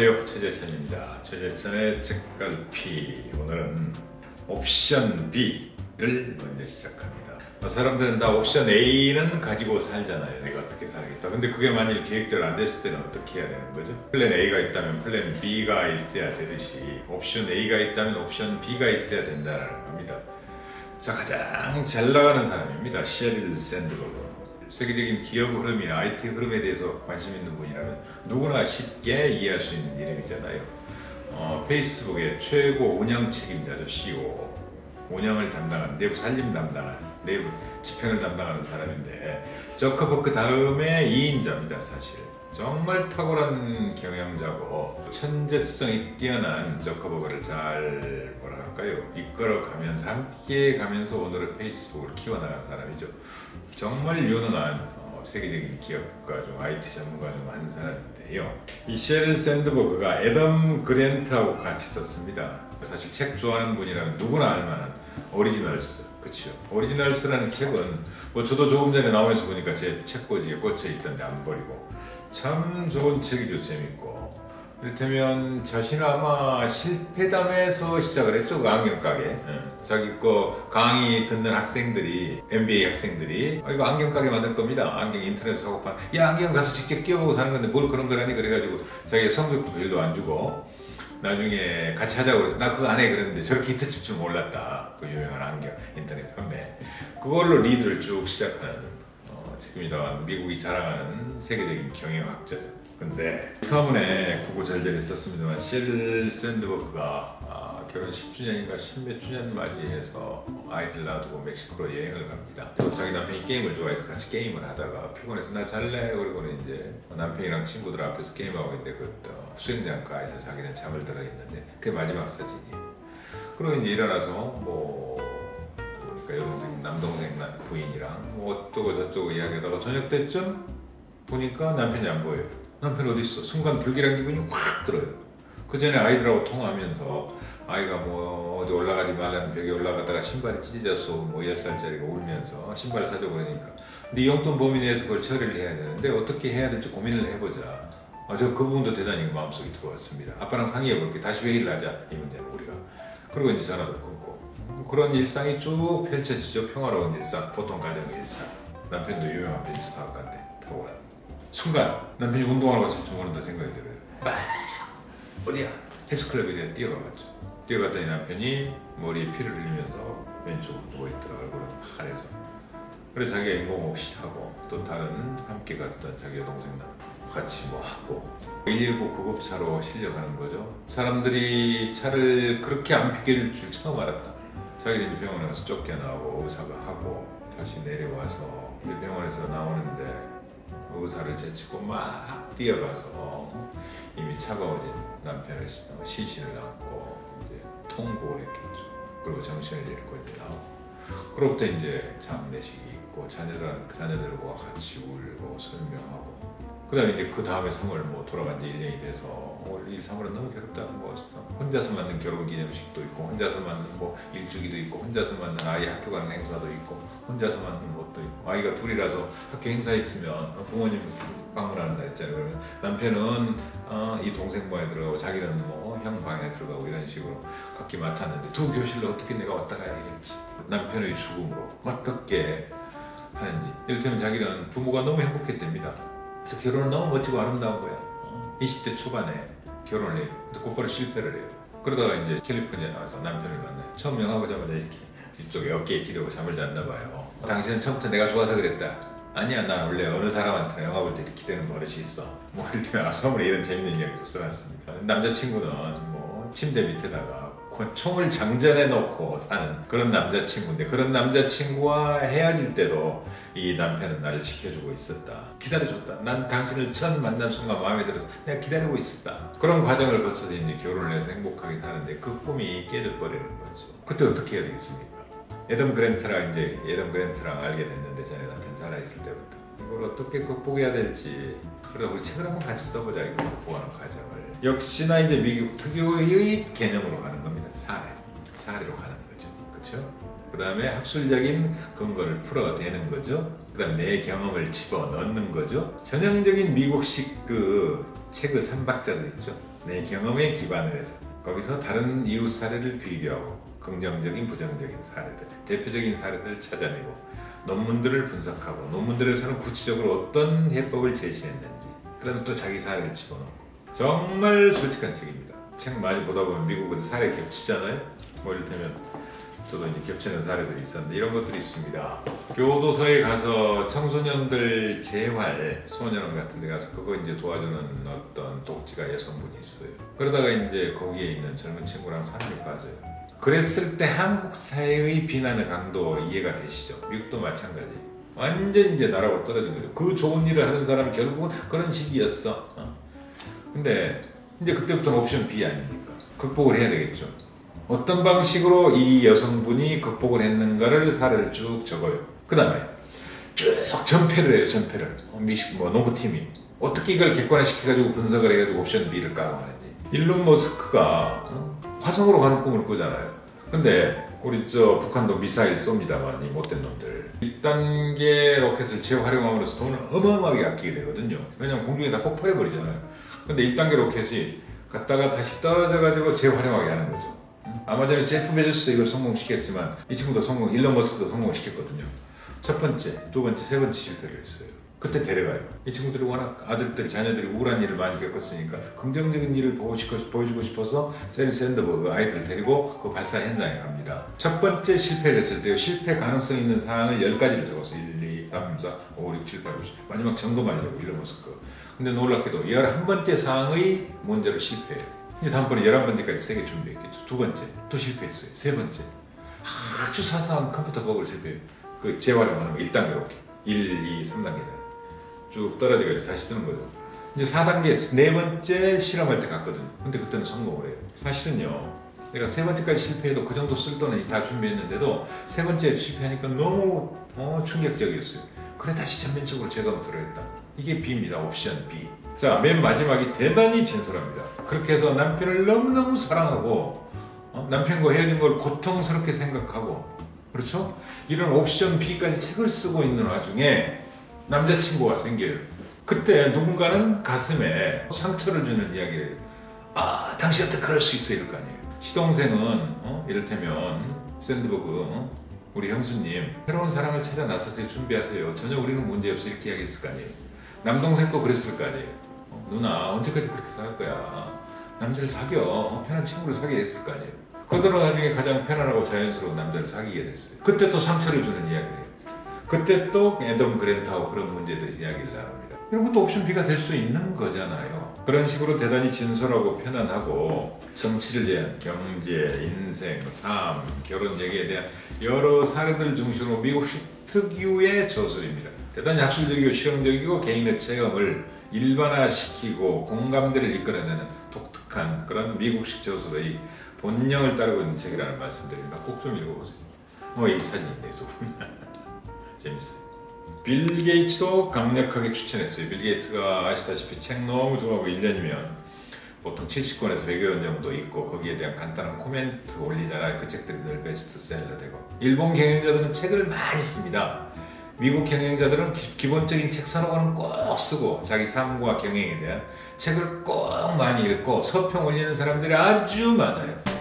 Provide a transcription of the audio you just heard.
안녕하세요, 최재천입니다. 최재천의 책갈피. 오늘은 옵션 B를 먼저 시작합니다. 사람들은 다 옵션 A는 가지고 살잖아요. 내가 어떻게 살겠다. 근데 그게 만일 계획대로 안 됐을 때는 어떻게 해야 되는 거죠? 플랜 A가 있다면 플랜 B가 있어야 되듯이 옵션 A가 있다면 옵션 B가 있어야 된다는 겁니다. 자, 가장 잘 나가는 사람입니다. 셰릴 샌드버그. 세계적인 기업 흐름이나 IT 흐름에 대해서 관심 있는 분이라면 누구나 쉽게 이해할 수 있는 이름이잖아요. 페이스북의 최고 운영 책임자죠. CEO. 운영을 담당하는, 내부 살림 담당하는, 내부 집행을 담당하는 사람인데, 저커버크 다음에 2인자입니다. 사실 정말 탁월한 경영자고 천재성이 뛰어난 저커버그를 잘 이끌어가면서 함께 가면서 오늘의 페이스북을 키워나간 사람이죠. 정말 유능한 세계적인 기업가 중 IT 전문가 중 한 사람인데요. 이 셰릴 샌드버그가 애덤 그랜트하고 같이 썼습니다. 사실 책 좋아하는 분이라면 누구나 알만한 오리지널스, 그쵸? 오리지널스라는 책은 뭐 저도 조금 전에 나오면서 보니까 제 책꽂이에 꽂혀 있던데 안 버리고 참 좋은 책이죠. 재밌고. 이를테면 자신은 아마 실패담에서 시작을 했죠. 그 안경가게. 자기 거 강의 듣는 학생들이, MBA 학생들이 이거 안경가게 만들 겁니다. 안경 인터넷에서 사고 파는. 야, 안경 가서 직접 끼워보고 사는 건데 뭘 그런 거라니. 그래가지고 자기 성적도 별로 안 주고 나중에 같이 하자고 그래서 나 그거 안 해 그랬는데 저렇게 히트 칠 줄 몰랐다. 그 유명한 안경 인터넷 판매. 그걸로 리드를 쭉 시작하는 책입니다. 미국이 자랑하는 세계적인 경영학자죠. 근데 서문에 그거 잘잘 있었습니다만 셰릴 샌드버그가 결혼 10주년인가 10몇 주년 맞이해서 아이들 놔두고 멕시코로 여행을 갑니다. 자기 남편이 게임을 좋아해서 같이 게임을 하다가 피곤해서 나 잘래? 그러고는 이제 남편이랑 친구들 앞에서 게임하고 있는데 그 수영장가에서 자기는 잠을 들어 있는데 그게 마지막 사진이에요. 그리고 이제 일어나서 그러니까 여동생, 남동생, 부인이랑 어쩌고 저쩌고 이야기하다가 저녁 때쯤 보니까 남편이 안 보여요. 남편 어디 있어? 순간 불길한 기분이 확 들어요. 그 전에 아이들하고 통화하면서 아이가 어디 올라가지 말라는 벽에 올라가다가 신발이 찢어졌어. 10살짜리가 울면서 신발 사주고 그러니까 네 용돈 범위 내에서 그걸 처리를 해야 되는데 어떻게 해야 될지 고민을 해보자. 저 그 부분도 대단히 마음속에 들어왔습니다. 아빠랑 상의해볼게. 다시 회의를 하자. 이 문제는 우리가. 그리고 이제 전화도 끊고 그런 일상이 쭉 펼쳐지죠. 평화로운 일상, 보통 가정의 일상. 남편도 유명한 벤츠 사업가인데 탁월한. 순간 남편이 운동하러 가서 저거는다 생각이 들어요. 막 어디야? 헬스클럽에 대한 뛰어가봤죠. 뛰어갔더니 남편이 머리에 피를 흘리면서 왼쪽으로 누워있더라. 얼굴은 하래서. 그래서 자기가 인공호흡 하고 또 다른 함께 갔던 자기 여동생랑 같이 하고 119 구급차로 실려가는 거죠. 사람들이 차를 그렇게 안 비켜줄 줄 처음 알았다. 자기는 병원에 가서 쫓겨나고 의사가 하고 다시 내려와서 병원에서 나오는데 의사를 제치고 막 뛰어가서 이미 차가워진 남편의 시신을 안고 이제 통곡을 했겠죠. 그리고 정신을 잃고 이제 나오고 그로부터 이제 장례식이 있고 자녀들과 같이 울고 설명하고 그 다음에 이제 그 다음에 3월 돌아간 지 1년이 돼서 이 3월은 너무 괴롭다. 혼자서 만든 결혼기념식도 있고 혼자서 만든 일주기도 있고 혼자서 만든 아이 학교 가는 행사도 있고 혼자서 만든 것도 있고 아이가 둘이라서 학교 행사 있으면 부모님 방문하는 날 있잖아요. 그러면 남편은 이 동생 방에 들어가고 자기는 형 방에 들어가고 이런 식으로 각기 맡았는데 두 교실로 어떻게 내가 왔다 가야겠지. 남편의 죽음으로 어떻게 하는지. 이를테면 자기는 부모가 너무 행복했답니다. 그래서 결혼은 너무 멋지고 아름다운 거야. 20대 초반에 결혼을 해요. 근데 곧바로 실패를 해요. 그러다가 이제 캘리포니아에서 남편을 만나요. 처음 영화보자마자 이렇게 이쪽에 어깨에 기대고 잠을 잤나 봐요. 당신은 처음부터 내가 좋아서 그랬다. 아니야, 난 원래 어느 사람한테나 영화 볼 때 이렇게 기대는 버릇이 있어. 이럴 때면 서울에 이런 재밌는 이야기도 써놨습니다. 남자친구는 침대 밑에다가 총을 장전해 놓고 사는 그런 남자친구인데 그런 남자친구와 헤어질 때도 이 남편은 나를 지켜주고 있었다. 기다려줬다. 난 당신을 처음 만난 순간 마음에 들어서 내가 기다리고 있었다. 그런 과정을 거쳐서 이제 결혼을 해서 행복하게 사는데 그 꿈이 깨져버리는 거죠. 그때 어떻게 해야 되겠습니까? 애덤 그랜트랑 알게 됐는데 전에 남편 살아있을 때부터 이걸 어떻게 극복해야 될지 그러다 우리 책을 한번 같이 써보자. 이거 극복하는 과정을. 역시나 이제 미국 특유의 개념으로 가는 겁니다. 사례로 가는 거죠. 그렇죠? 그 다음에 학술적인 근거를 풀어내는 거죠. 그 다음 내 경험을 집어넣는 거죠. 전형적인 미국식 그 책의 삼박자들 있죠. 내 경험에 기반을 해서 거기서 다른 이웃 사례를 비교하고 긍정적인 부정적인 사례들, 대표적인 사례들을 찾아내고 논문들을 분석하고 논문들에서는 구체적으로 어떤 해법을 제시했는지 그 다음에 또 자기 사례를 집어넣고 정말 솔직한 책입니다. 책 많이 보다 보면 미국은 사례 겹치잖아요. 뭐 이를테면 저도 이제 겹치는 사례들이 있었는데 이런 것들이 있습니다. 교도소에 가서 청소년들 재활 소년원 같은 데 가서 그거 이제 도와주는 어떤 독지가 여성분이 있어요. 그러다가 이제 거기에 있는 젊은 친구랑 사랑에 빠져요. 그랬을 때 한국 사회의 비난의 강도 이해가 되시죠? 미국도 마찬가지. 완전 이제 나라고 떨어진 거죠. 그 좋은 일을 하는 사람이 결국은 그런 식이었어. 근데 이제 그때부터는 옵션 B 아닙니까? 극복을 해야 되겠죠. 어떤 방식으로 이 여성분이 극복을 했는가를 사례를 쭉 적어요. 그 다음에 쭉 전패를 해요. 전패를. 농구팀이 어떻게 이걸 객관화시켜가지고 분석을 해가지고 옵션 B를 까고하는지. 일론 머스크가 화성으로 가는 꿈을 꾸잖아요. 근데 우리 북한도 미사일 쏩니다만 이 못된 놈들 1단계 로켓을 재활용함으로써 돈을 어마어마하게 아끼게 되거든요. 왜냐면 공중에 다 폭발해버리잖아요. 근데 1단계 로켓이 갔다가 다시 떨어져가지고 재활용하게 하는 거죠. 아마 전에 제프 베조스도 이걸 성공시켰지만 이 친구도 일론 머스크도 성공시켰거든요. 첫 번째, 두 번째, 세 번째 실패를 했어요. 그때 데려가요. 이 친구들이 워낙 아들들, 자녀들이 우울한 일을 많이 겪었으니까 긍정적인 일을 보여주고 싶어서 셀 샌더버그 아이들을 데리고 그 발사 현장에 갑니다. 첫 번째 실패를 했을 때요. 실패 가능성 있는 사항을 10가지를 적었어요. 1, 2, 3, 4, 5, 6, 7, 8, 9, 10. 마지막 점검하려고 일론 머스크. 근데 놀랍게도 11번째 사항의 문제로 실패해요. 이제 다음번에 11번째까지 세게 준비했겠죠. 두 번째 또 실패했어요. 세 번째 아주 사소한 컴퓨터 버그를 실패해요. 그 재활용하는 거 1단계 로켓 1, 2, 3단계 쭉 떨어져가지고 다시 쓰는 거죠. 이제 4단계 네 번째 실험할 때 갔거든요. 근데 그때는 성공을 해요. 사실은요 내가 세 번째까지 실패해도 그 정도 쓸 돈은 다 준비했는데도 세 번째 실패하니까 너무 충격적이었어요. 그래 다시 전면적으로 재검토를 했다. 이게 B입니다. 옵션 B. 자, 맨 마지막이 대단히 진솔합니다. 그렇게 해서 남편을 너무너무 사랑하고 남편과 헤어진 걸 고통스럽게 생각하고 그렇죠? 이런 옵션 B까지 책을 쓰고 있는 와중에 남자친구가 생겨요. 그때 누군가는 가슴에 상처를 주는 이야기를 당신 어떻게 그럴 수 있어 이럴 거 아니에요. 시동생은 이를테면 샌드버그 우리 형수님 새로운 사랑을 찾아 나서세요. 준비하세요. 전혀 우리는 문제없어 이렇게 이야기했을 거 아니에요. 남동생도 그랬을 거 아니에요. 누나 언제까지 그렇게 살 거야. 남자를 사겨. 편한 친구를 사귀게 됐을 거 아니에요. 그대로 나중에 가장 편안하고 자연스러운 남자를 사귀게 됐어요. 그때 또 상처를 주는 이야기를 그때 또 애덤 그랜트하고 그런 문제들 이야기를 나눕니다. 이런 것도 옵션 B가 될 수 있는 거잖아요. 그런 식으로 대단히 진솔하고 편안하고 정치를 위한 경제, 인생, 삶, 결혼 얘기에 대한 여러 사례들 중심으로 미국식 특유의 저술입니다. 대단히 학술적이고 실용적이고 개인의 체험을 일반화시키고 공감대를 이끌어내는 독특한 그런 미국식 저술의 본령을 따르고 있는 책이라는 말씀드립니다. 꼭 좀 읽어보세요. 이 사진이 있네요. 재밌어요. 빌 게이츠도 강력하게 추천했어요. 빌 게이츠가 아시다시피 책 너무 좋아하고 1년이면 보통 70권에서 100여 권 정도 있고 거기에 대한 간단한 코멘트 올리잖아요. 그 책들이 늘 베스트셀러 되고 일본 경영자들은 책을 많이 씁니다. 미국 경영자들은 기본적인 책 서너권은 꼭 쓰고 자기 삶과 경영에 대한 책을 꼭 많이 읽고 서평 올리는 사람들이 아주 많아요.